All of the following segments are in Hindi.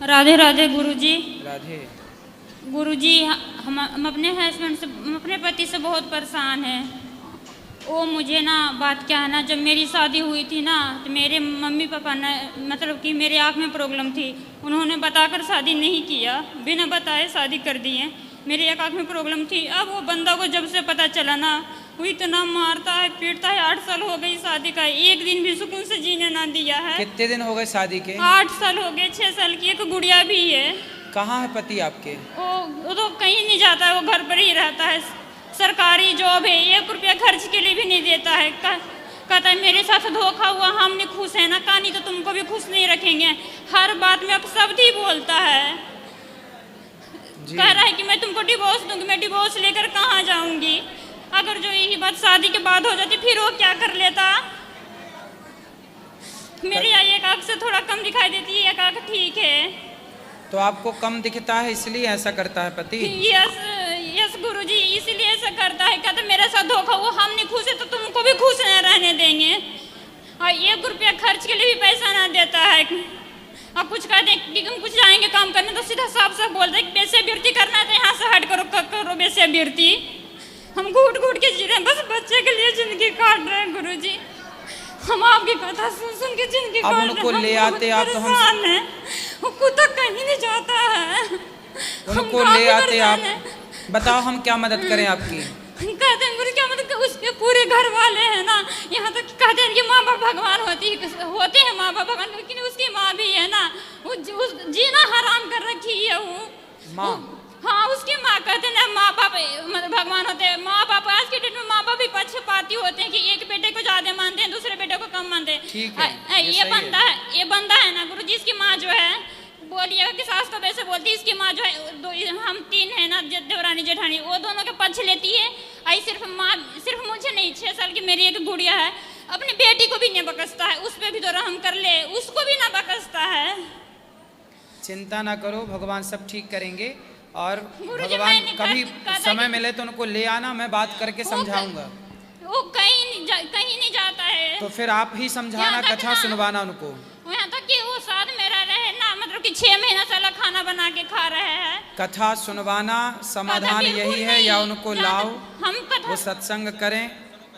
राधे राधे गुरुजी। राधे। गुरुजी, हम अपने हस्बैंड से, अपने पति से बहुत परेशान हैं। वो मुझे ना, बात क्या है ना, जब मेरी शादी हुई थी ना, तो मेरे मम्मी पापा ने, मतलब कि मेरे आँख में प्रॉब्लम थी, उन्होंने बताकर शादी नहीं किया, बिना बताए शादी कर दिए। मेरे एक आँख में प्रॉब्लम थी। अब वो बंदा को जब से पता चला ना, वो इतना मारता है, पीटता है। 8 साल हो गई शादी का, एक दिन भी सुकून से जीने ना दिया है। कितने दिन हो गए शादी के? 8 साल हो गए। 6 साल की एक गुड़िया भी है। कहाँ है पति आपके? वो तो कहीं नहीं जाता है, वो घर पर ही रहता है। सरकारी जॉब है, 1 रुपया खर्च के लिए भी नहीं देता है। कहता है मेरे साथ धोखा हुआ, हम नहीं खुश है ना, कहानी तो तुमको भी खुश नहीं रखेंगे। हर बात में अब शब्द ही बोलता है। कह रहा है कि मैं तुमको डिवोर्स दूंगी। मैं डिवोर्स लेकर कहाँ जाऊंगी? अगर जो यही बात शादी के बाद हो जाती, फिर वो क्या कर लेता? मेरी एक आँख से थोड़ा कम दिखाई देती है, एक आँख ठीक है। तो आपको कम दिखता है इसलिए ऐसा करता है पति? यस गुरुजी, इसीलिए ऐसा करता है। कहता मेरे साथ धोखा हुआ, हम नहीं खुश है तो तुमको भी खुश न रहने देंगे। और 1 रुपया खर्च के लिए भी पैसा ना देता है। अब कुछ कहते हैं कि हम कुछ जाएंगे काम करने, तो सीधा साफ साफ बोलते हैं वेश्यावृत्ति करना है तो यहाँ से हट करो वेश्यावृत्ति। हम घूट घूट के जी रहे हैं, बस बच्चे के लिए जिंदगी काट रहे हैं गुरुजी। हम आपकी कथा सुन सुन के जिंदगी काट रहे हैं। उनको ले आते आप तो हम है, वो कुत्ता कहीं नहीं जाता है। उनको ले आते आप, बताओ हम क्या मदद करें आपकी? कहते हैं गुरु क्या मदद? उसके पूरे घर वाले हैं ना, यहाँ तक कहते हैं कि माँ बाप भगवान होते हैं माँ बाप भगवान, लेकिन उसकी माँ भी है ना, वो जीना हराम कर रखी है वो माँ। हाँ, उसकी माँ कहते हैं माँ बाप भगवान होते हैं। माँ बाप आज के डेट में माँ बाप भी पक्षपाती होते हैं कि एक बेटे को ज्यादा मानते हैं, दूसरे बेटे को कम मानते हैं। ये बंदा है ना गुरु जी, इसकी माँ जो है, बोलिएगा कि सास तो वैसे बोलती है, इसकी माँ जो है, हम 3 है ना, देवरानी जेठानी, वो दोनों के पक्ष लेती है। आई सिर्फ मुझे नहीं, 6 साल की मेरी एक गुड़िया है, अपनी बेटी को भी नहीं बकसता है। उस पर भी तो रहम कर ले, उसको भी ना बकसता है। चिंता ना करो, भगवान सब ठीक करेंगे। और भगवान कभी समय मिले तो उनको ले आना, मैं बात करके समझाऊंगा। वो कहीं नहीं जाता है। तो फिर आप ही समझाना, कथा सुनवाना उनको। यहाँ तक कि वो साथ में रह रहे हैं ना, मतलब कि 6 महीना से अलग खाना बना के खा रहे हैं। कथा सुनवाना समाधान यही है, या उनको लाओ, वो सत्संग करें,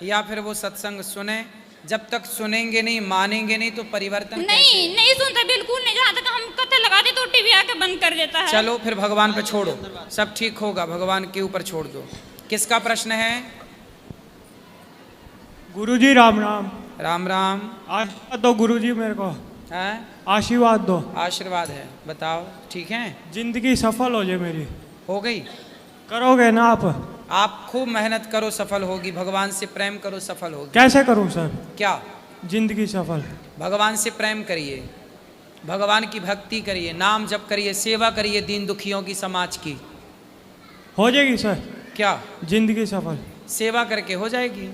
या फिर वो सत्संग सुने। जब तक सुनेंगे नहीं, मानेंगे नहीं, तो परिवर्तन नहीं सुनते, बिल्कुल नहीं। जहाँ तक हम कथा लगाते तो टीवी आके बंद कर देता है। चलो फिर भगवान पे छोड़ो, सब ठीक होगा, भगवान के ऊपर छोड़ दो। किसका प्रश्न है? गुरुजी राम राम। राम राम। आशीर्वाद दो गुरुजी, मेरे को है आशीर्वाद दो। आशीर्वाद है, बताओ ठीक है? जिंदगी सफल हो जाए मेरी। हो गई? करोगे ना आप खूब मेहनत करो, सफल होगी। भगवान से प्रेम करो, सफल होगी। कैसे करूं सर? क्या? जिंदगी सफल। भगवान से प्रेम करिए, भगवान की भक्ति करिए, नाम जप करिए, सेवा करिए दीन दुखियों की, समाज की। हो जाएगी सर? क्या? जिंदगी सफल सेवा करके हो जाएगी,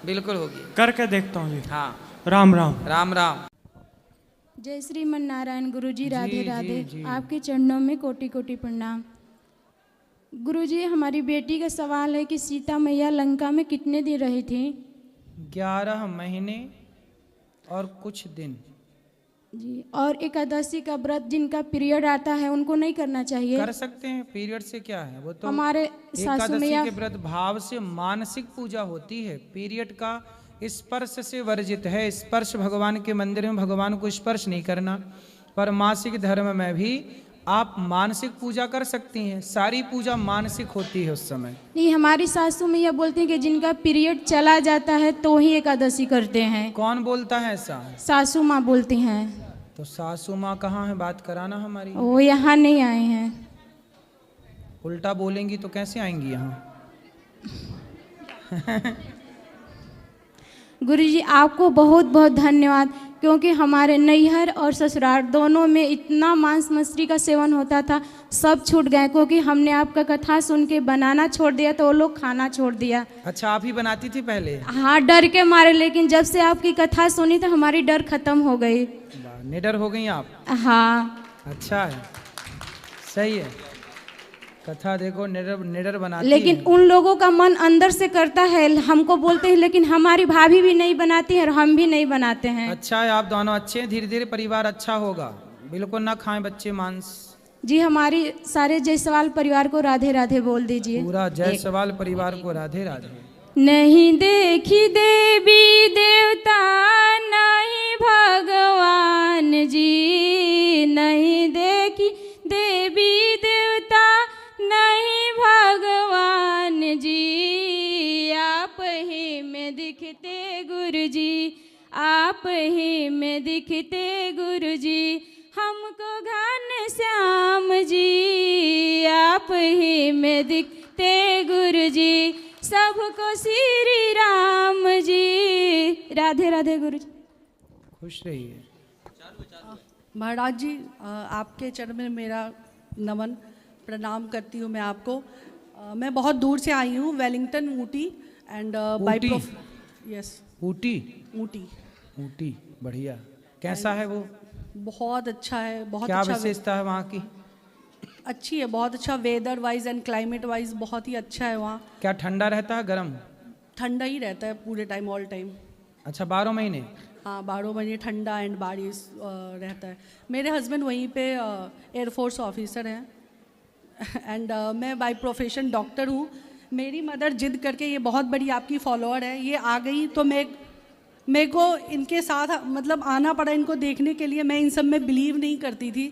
बिल्कुल होगी। करके देखता हूँ जी। हाँ। राम राम। राम राम। जय श्रीमन नारायण। गुरुजी राधे राधे। आपके चरणों में कोटि कोटि प्रणाम। गुरुजी, हमारी बेटी का सवाल है कि सीता मैया लंका में कितने दिन रही थी? 11 महीने और कुछ दिन जी। और एकादशी का व्रत जिनका पीरियड आता है उनको नहीं करना चाहिए? कर सकते हैं, पीरियड से क्या है, वो तो हमारे सासू मैया के व्रत भाव से मानसिक पूजा होती है। पीरियड का स्पर्श से वर्जित है। स्पर्श भगवान के मंदिर में भगवान को स्पर्श नहीं करना, पर मासिक धर्म में भी आप मानसिक पूजा कर सकती हैं। सारी पूजा मानसिक होती है उस समय। नहीं, हमारी सासू मैया बोलती हैं कि जिनका पीरियड चला जाता है तो ही एकादशी करते हैं। कौन बोलता है ऐसा? सासू माँ बोलती हैं। तो सासू माँ कहाँ है? बात कराना हमारी। वो यहाँ नहीं आए हैं। उल्टा बोलेंगी तो कैसे आएंगी यहाँ? गुरुजी, आपको बहुत बहुत धन्यवाद, क्योंकि हमारे नैहर और ससुराल दोनों में इतना मांस मछली का सेवन होता था, सब छूट गए, क्योंकि हमने आपका कथा सुन के बनाना छोड़ दिया तो वो लोग खाना छोड़ दिया। अच्छा, आप ही बनाती थी पहले? हाँ, डर के मारे, लेकिन जब से आपकी कथा सुनी तो हमारी डर खत्म हो गई। निडर हो गई आप? हाँ। अच्छा है, सही है। कथा देखो निडर बनाती लेकिन है। उन लोगों का मन अंदर से करता है, हमको बोलते हैं, लेकिन हमारी भाभी भी नहीं बनाती है और हम भी नहीं बनाते हैं। अच्छा है, आप दोनों अच्छे हैं, धीरे धीरे परिवार अच्छा होगा, बिल्कुल ना खाएं बच्चे मांस। जी हमारी सारे जायसवाल परिवार को राधे राधे बोल दीजिए। पूरा जायसवाल परिवार को राधे राधे। नहीं देखी देवी देवता नहीं भगवान जी, नहीं देखी देवी देवता नहीं भगवान जी, आप ही में दिखते गुरु जी, आप ही में दिखते गुरु जी, हमको घन श्याम जी, आप ही में दिखते गुरु जी, सबको श्री राम जी। राधे राधे गुरु जी। खुश रहिए। महाराज जी आपके चरण में मेरा नमन प्रणाम करती हूँ मैं आपको। मैं बहुत दूर से आई हूँ, Wellington Ooty and Ooty? Yes Ooty? Ooty. Ooty बढ़िया। कैसा है वो? बहुत अच्छा है, बहुत क्या अच्छा विशेषता है वहाँ की? अच्छी है, बहुत अच्छा weather wise and climate wise बहुत ही अच्छा है वहाँ। क्या ठंडा रहता है गर्म? ठंडा ही रहता है पूरे टाइम, ऑल टाइम। अच्छा 12 महीने? हाँ 12 महीने ठंडा एंड बारिश रहता है। मेरे हस्बैंड वहीं पे एयरफोर्स ऑफिसर हैं एंड मैं बाय प्रोफेशन डॉक्टर हूँ। मेरी मदर जिद करके, ये बहुत बड़ी आपकी फॉलोअर है, ये आ गई तो मेरे को इनके साथ मतलब आना पड़ा इनको देखने के लिए। मैं इन सब में बिलीव नहीं करती थी,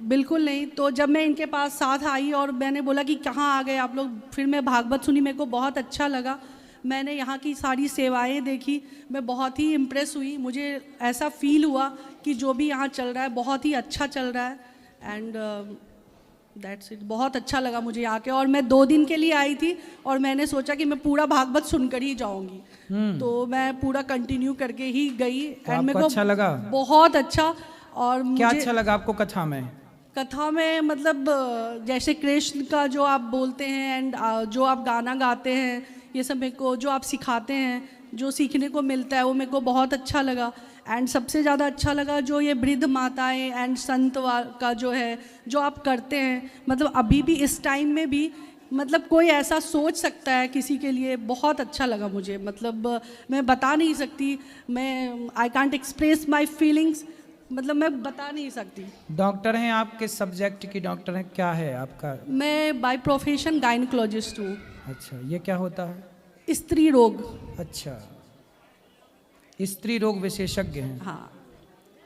बिल्कुल नहीं। तो जब मैं इनके पास साथ आई और मैंने बोला कि कहाँ आ गए आप लोग, फिर मैं भागवत सुनी, मेरे को बहुत अच्छा लगा। मैंने यहाँ की सारी सेवाएं देखी, मैं बहुत ही इम्प्रेस हुई। मुझे ऐसा फील हुआ कि जो भी यहाँ चल रहा है बहुत ही अच्छा चल रहा है एंड दैट्स इट। बहुत अच्छा लगा मुझे आके। और मैं 2 दिन के लिए आई थी और मैंने सोचा कि मैं पूरा भागवत सुनकर ही जाऊंगी, तो मैं पूरा कंटिन्यू करके ही गई एंड मेरे को अच्छा लगा? बहुत अच्छा। और क्या अच्छा लगा आपको कथा में? कथा में मतलब जैसे कृष्ण का जो आप बोलते हैं एंड जो आप गाना गाते हैं, ये सब मेरे को जो आप सिखाते हैं, जो सीखने को मिलता है वो मेरे को बहुत अच्छा लगा। एंड सबसे ज़्यादा अच्छा लगा जो ये वृद्ध माताएं एंड संत का जो है जो आप करते हैं, मतलब अभी भी इस टाइम में भी मतलब कोई ऐसा सोच सकता है किसी के लिए, बहुत अच्छा लगा मुझे। मतलब मैं बता नहीं सकती, मैं I can't express my feelings, मतलब मैं बता नहीं सकती। डॉक्टर हैं आप? किस सब्जेक्ट की डॉक्टर हैं? क्या है आपका? मैं बाय प्रोफेशन गायनकोलॉजिस्ट हूँ। अच्छा, ये क्या होता है? स्त्री रोग। अच्छा, स्त्री रोग विशेषज्ञ हैं? हाँ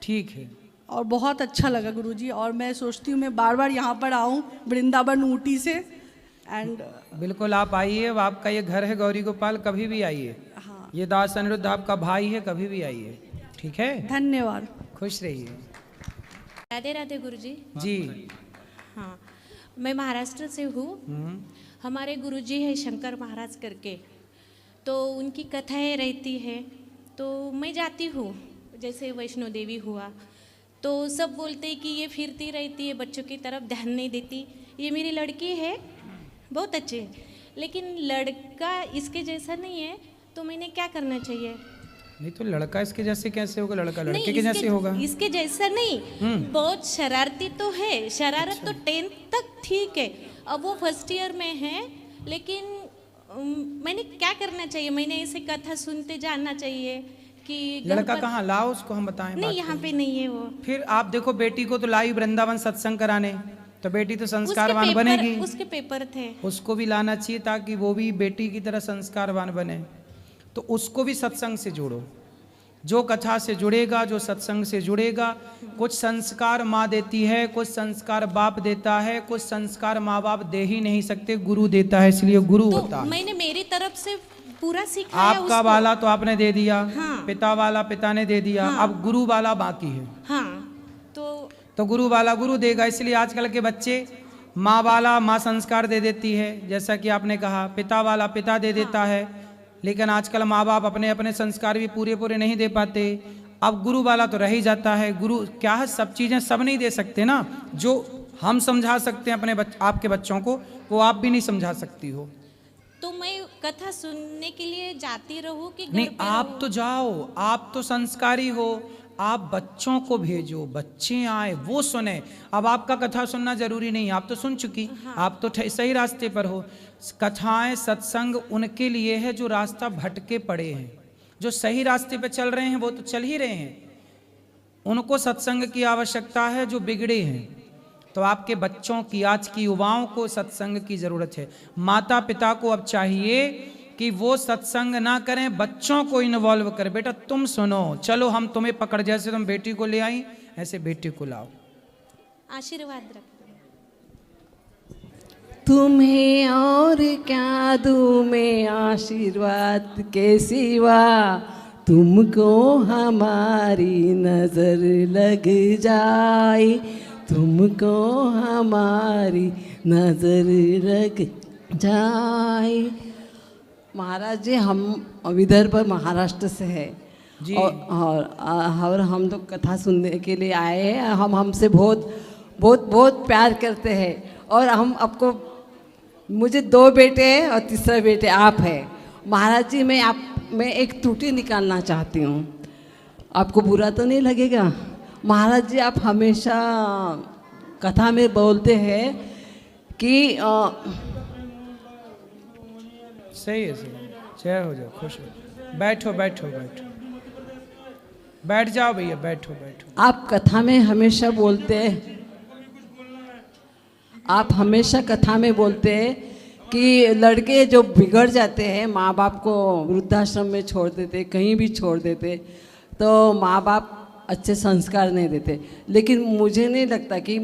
ठीक है। और बहुत अच्छा लगा गुरुजी, और मैं सोचती हूँ मैं बार बार यहाँ पर आऊँ वृंदावन ऊटी से एंड बिल्कुल आप आइए, आपका ये घर है गौरी गोपाल, कभी भी आइए। हाँ ये दास अनिरुद्ध आपका भाई है, कभी भी आइए। ठीक है, धन्यवाद। खुश रहिए। राधे राधे गुरुजी। जी हाँ, मैं महाराष्ट्र से हूँ। हमारे गुरुजी है शंकर महाराज करके, तो उनकी कथाएं रहती है तो मैं जाती हूँ। जैसे वैष्णो देवी हुआ तो सब बोलते हैं कि ये फिरती रहती है, बच्चों की तरफ ध्यान नहीं देती। ये मेरी लड़की है, बहुत अच्छे है, लेकिन लड़का इसके जैसा नहीं है, तो मैंने क्या करना चाहिए? नहीं तो लड़का इसके जैसे कैसे होगा? लड़का लड़के नहीं, के जैसे होगा? इसके जैसा नहीं, बहुत शरारती तो है। शरारत तो 10th तक ठीक है, अब वो फर्स्ट ईयर में है, लेकिन मैंने क्या करना चाहिए? मैंने ऐसे कथा सुनते जानना चाहिए कि लड़का कहाँ लाओ, उसको हम बताएं? नहीं, यहाँ पे नहीं है वो। फिर आप देखो बेटी को तो लाई वृंदावन सत्संग कराने, तो बेटी तो संस्कारवान बनेगी। उसके पेपर थे, उसको भी लाना चाहिए ताकि वो भी बेटी की तरह संस्कारवान बने। तो उसको भी सत्संग से जोड़ो। जो कथा से जुड़ेगा, जो सत्संग से जुड़ेगा, कुछ संस्कार माँ देती है, कुछ संस्कार बाप देता है, कुछ संस्कार माँ बाप दे ही नहीं सकते, गुरु देता है, इसलिए गुरु तो होता है। मैंने मेरी तरफ से पूरा सिखाया आपका उसको। वाला तो आपने दे दिया, हाँ। पिता वाला पिता ने दे दिया, हाँ। अब गुरु वाला बाकी है। हाँ, तो गुरु वाला गुरु देगा। इसलिए आजकल के बच्चे माँ वाला माँ संस्कार दे देती है, जैसा कि आपने कहा, पिता वाला पिता दे देता है, लेकिन आजकल माँ बाप अपने अपने संस्कार भी पूरे पूरे नहीं दे पाते। अब गुरु वाला तो रह ही जाता है। गुरु क्या है, सब चीज़ें सब नहीं दे सकते ना। जो हम समझा सकते हैं अपने आपके बच्चों को, वो आप भी नहीं समझा सकती हो। तो मैं कथा सुनने के लिए जाती रहूं कि घर नहीं, पे आप रहूं? तो जाओ, आप तो संस्कारी हो, आप बच्चों को भेजो, बच्चे आए वो सुने। अब आपका कथा सुनना जरूरी नहीं, आप तो सुन चुकी। हाँ। आप तो सही रास्ते पर हो। कथाएं सत्संग उनके लिए है जो रास्ता भटके पड़े हैं। जो सही रास्ते पर चल रहे हैं वो तो चल ही रहे हैं। उनको सत्संग की आवश्यकता है जो बिगड़े हैं। तो आपके बच्चों की, आज की युवाओं को सत्संग की जरूरत है। माता पिता को अब चाहिए कि वो सत्संग ना करें, बच्चों को इन्वॉल्व करें। बेटा तुम सुनो, चलो हम तुम्हें पकड़, जैसे तुम बेटी को ले आई ऐसे बेटी को लाओ। आशीर्वाद रखो। तुम्हें और क्या दूँ मैं आशीर्वाद के सिवा, तुमको हमारी नजर लग जाए, तुमको हमारी नजर लग जाए। महाराज जी, हम विदर्भ महाराष्ट्र से है जी। और हम लोग कथा सुनने के लिए आए हैं। हम हमसे बहुत बहुत बहुत प्यार करते हैं और हम आपको, मुझे 2 बेटे हैं और तीसरा बेटे आप हैं। महाराज जी, मैं एक त्रुटि निकालना चाहती हूँ, आपको बुरा तो नहीं लगेगा? महाराज जी, आप हमेशा कथा में बोलते हैं कि सही है, सही है। जय हो जाओ, खुश हो। बैठो बैठो बैठो, बैठ जाओ भैया, बैठो बैठो। आप कथा में हमेशा बोलते हैं, आप हमेशा कथा में बोलते हैं कि लड़के जो बिगड़ जाते हैं, माँ बाप को वृद्धाश्रम में छोड़ देते, कहीं भी छोड़ देते, तो माँ बाप अच्छे संस्कार नहीं देते। लेकिन मुझे नहीं लगता कि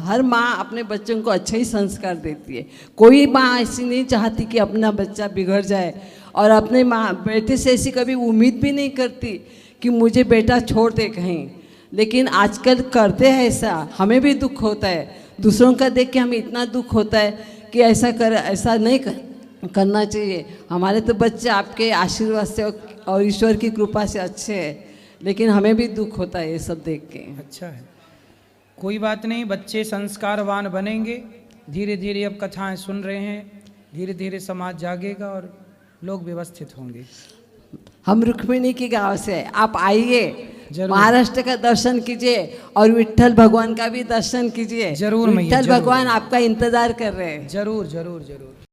हर माँ अपने बच्चों को अच्छे ही संस्कार देती है। कोई माँ ऐसी नहीं चाहती कि अपना बच्चा बिगड़ जाए, और अपने माँ बेटे से ऐसी कभी उम्मीद भी नहीं करती कि मुझे बेटा छोड़ दे कहीं। लेकिन आजकल करते हैं ऐसा, हमें भी दुख होता है, दूसरों का देख के हमें इतना दुख होता है कि ऐसा नहीं करना चाहिए। हमारे तो बच्चे आपके आशीर्वाद से और ईश्वर की कृपा से अच्छे हैं, लेकिन हमें भी दुख होता है ये सब देख के। अच्छा है, कोई बात नहीं, बच्चे संस्कारवान बनेंगे। धीरे धीरे अब कथाएं सुन रहे हैं, धीरे धीरे समाज जागेगा और लोग व्यवस्थित होंगे। हम रुक्मिणी की गांव से हैं, आप आइए, जरूर। महाराष्ट्र का दर्शन कीजिए और विट्ठल भगवान का भी दर्शन कीजिए। जरूर मैया, विट्ठल जरूर। भगवान आपका इंतजार कर रहे हैं। जरूर जरूर जरूर।